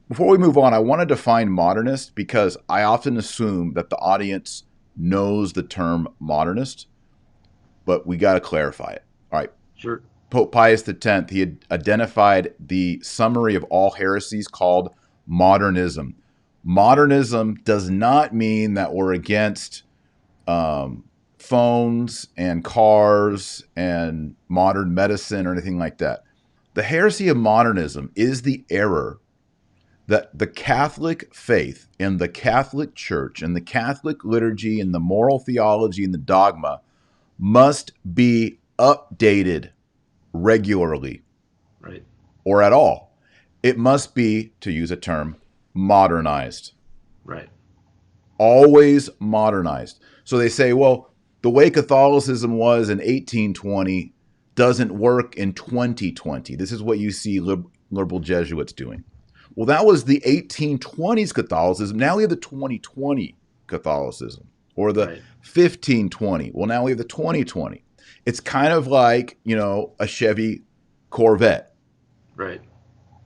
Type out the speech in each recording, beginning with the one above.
Before we move on, I want to define modernist because I often assume that the audience knows the term modernist, but we got to clarify it. All right. Sure. Pope Pius X, he had identified the summary of all heresies called modernism. Modernism does not mean that we're against phones and cars and modern medicine or anything like that. The heresy of modernism is the error that the Catholic faith and the Catholic Church and the Catholic liturgy and the moral theology and the dogma must be updated regularly Right. or at all. It must be, to use a term, modernized. Right. Always modernized. So they say, well, the way Catholicism was in 1820 doesn't work in 2020. This is what you see liberal Jesuits doing. Well, that was the 1820s Catholicism. Now we have the 2020 Catholicism or the Right. 1520. Well, now we have the 2020. It's kind of like, a Chevy Corvette. Right.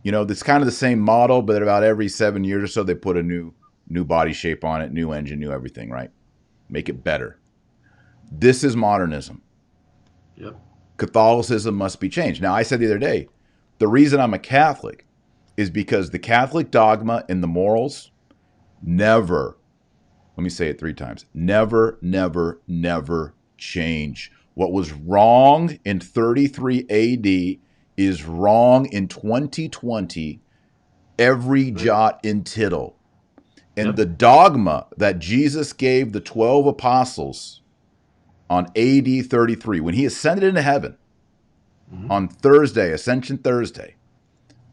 It's kind of the same model, but about every 7 years or so, they put a new body shape on it, new engine, new everything, right? Make it better. This is modernism. Yep. Catholicism must be changed. Now, I said the other day, the reason I'm a Catholic is because the Catholic dogma and the morals never, let me say it 3 times, never, never, never change. What was wrong in 33 AD is wrong in 2020, every Right. jot and tittle. And Yep. the dogma that Jesus gave the 12 apostles on AD 33, when he ascended into heaven Hmm. on Thursday, Ascension Thursday,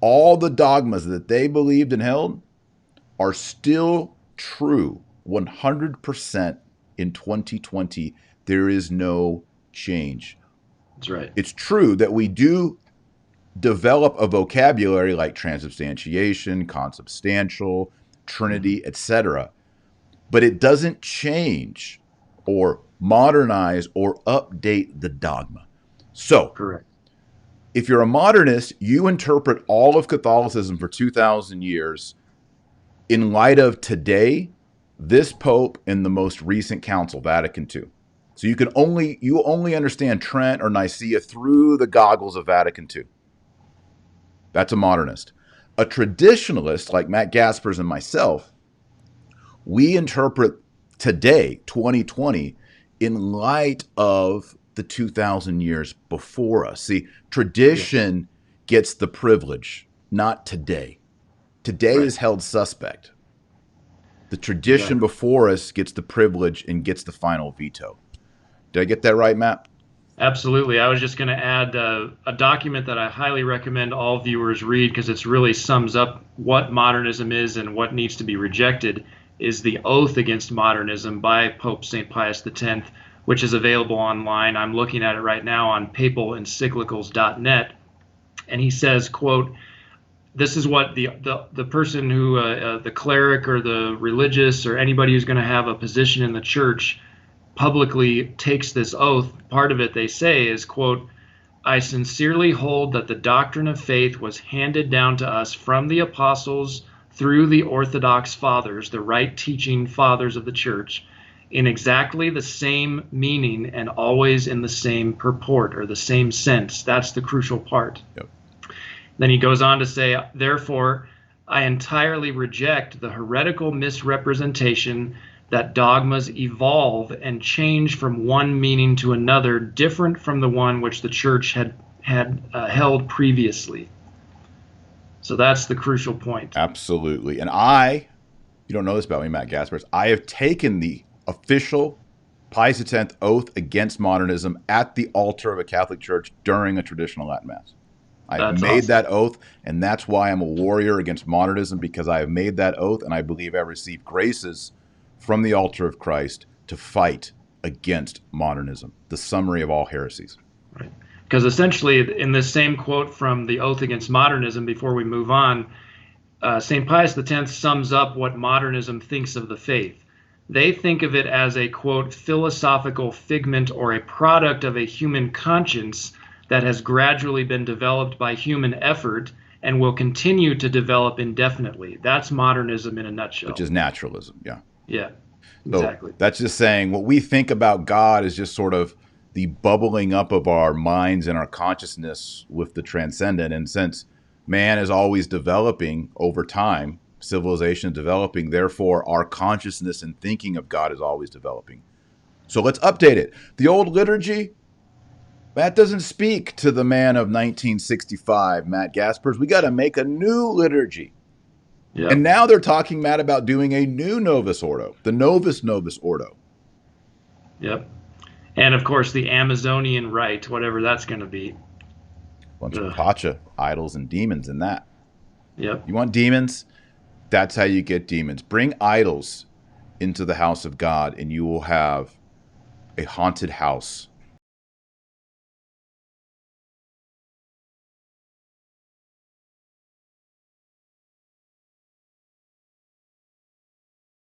all the dogmas that they believed and held are still true 100% in 2020. There is no change. That's right. It's true that we do develop a vocabulary like transubstantiation, consubstantial, Hmm. Trinity, etc., but it doesn't change or modernize or update the dogma. So, Correct. if you're a modernist, you interpret all of Catholicism for 2,000 years in light of today, this Pope, and the most recent Council, Vatican II. So you only understand Trent or Nicaea through the goggles of Vatican II. That's a modernist. A traditionalist like Matt Gaspers and myself, we interpret today, 2020, in light of the 2,000 years before us. See, Yeah. tradition gets the privilege, not today. Today Right. is held suspect. The tradition Exactly. before us gets the privilege and gets the final veto. Did I get that right, Matt? Absolutely. I was just going to add a document that I highly recommend all viewers read because it really sums up what modernism is and what needs to be rejected is the Oath Against Modernism by Pope St. Pius X, which is available online. I'm looking at it right now on papalencyclicals.net. And he says, quote, this is what the person who, the cleric or the religious or anybody who's going to have a position in the church publicly takes this oath. Part of it they say is, quote, I sincerely hold that the doctrine of faith was handed down to us from the apostles through the Orthodox fathers, the right teaching fathers of the church, in exactly the same meaning and always in the same purport or the same sense. That's the crucial part. Yep. Then he goes on to say, therefore, I entirely reject the heretical misrepresentation that dogmas evolve and change from one meaning to another, different from the one which the church had held previously. So that's the crucial point. Absolutely. And you don't know this about me, Matt Gaspers, I have taken the official Pius X oath against modernism at the altar of a Catholic church during a traditional Latin Mass. I've That's made awesome. that oath, and that's why I'm a warrior against modernism, because I have made that oath, and I believe I received graces from the altar of Christ to fight against modernism, the summary of all heresies. Right. Because essentially, in this same quote from the Oath Against Modernism, before we move on, St. Pius X sums up what modernism thinks of the faith. They think of it as a, quote, philosophical figment or a product of a human conscience that has gradually been developed by human effort and will continue to develop indefinitely. That's modernism in a which nutshell. is naturalism. Yeah. Yeah, So exactly. that's just saying what we think about God is just sort of the bubbling up of our minds and our consciousness with the transcendent. And since man is always developing over time, civilization is developing, therefore our consciousness and thinking of God is always developing. So let's update it. The old liturgy, that doesn't speak to the man of 1965, Matt Gaspers. We got to make a new liturgy. And Yep. now they're talking, Matt, about doing a new Novus Ordo, the Novus Ordo. Yep. And of course, the Amazonian rite, whatever that's going to be. Bunch of Ugh. Pacha idols and demons in that. Yep. You want demons? That's how you get demons. Bring idols into the house of God, and you will have a haunted house